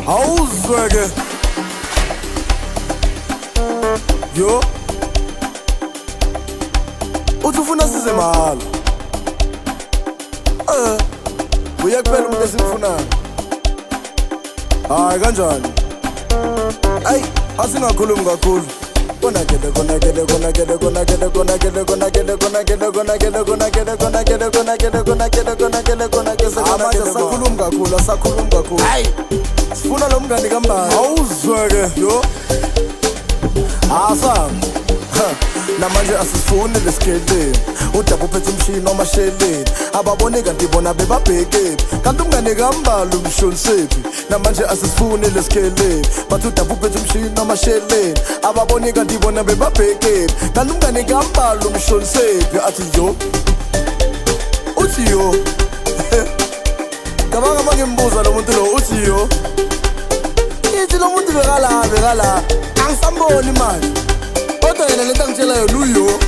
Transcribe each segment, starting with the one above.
awuzweke yo uthi ufuna size mahala uya kuphela umuntu esimfunayo hayi kanjani ayi asingakhulumi kakhulu konakele asakhulumi kakhulu hayi sifuna lo mngani kambani awuzweke yo asam namanje asifuni lesikeleni udaba uphethe umshini wamasheleni ababone kanti bona bebabheke kanti umngane kambala umshonisephi namanje asifuni lesikeleni bathi udaba uphethe umshini wamasheleni ababone kanti bona bebabheke kanti umngane kambala umshonisephi athi yo uthi yo kabanga mangimbuza lo muntu lo uthi yo ithi lo muntu bekala angisamboni manje kodwa yena lento angitshelayo luyo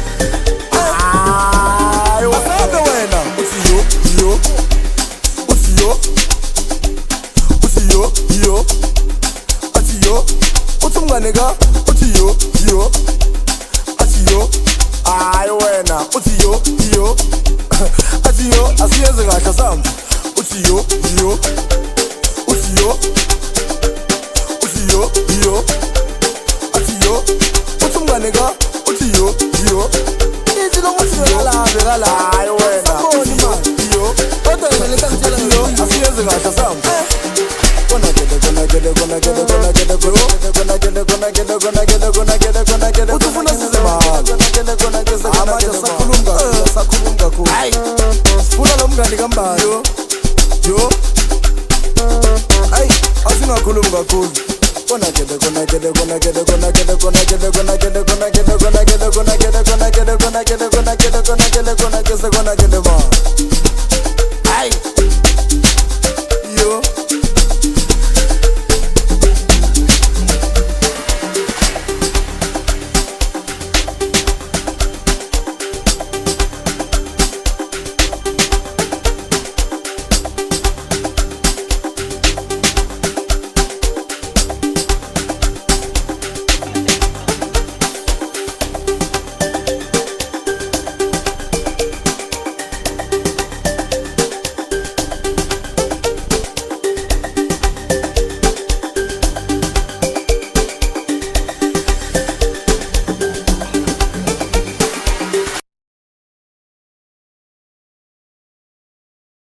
hayi wasabe wena uthi yo uthi yo athi yo uthi umngane ka uthi yo athi yo hayi wena uthi yo athi yo asiyenze kahle sami uthi yo uthi yo athi yo uthi umngane ka uthi yo ithi lo muntu bekala hayi wena yo kodwa yena lento angitshelayo asiyenze kahle sami uthi ufuna size mahala amanje asakhulumi kakhulu hayi sifuna lo mngani kambani yo ayi asingakhulumi kakhulu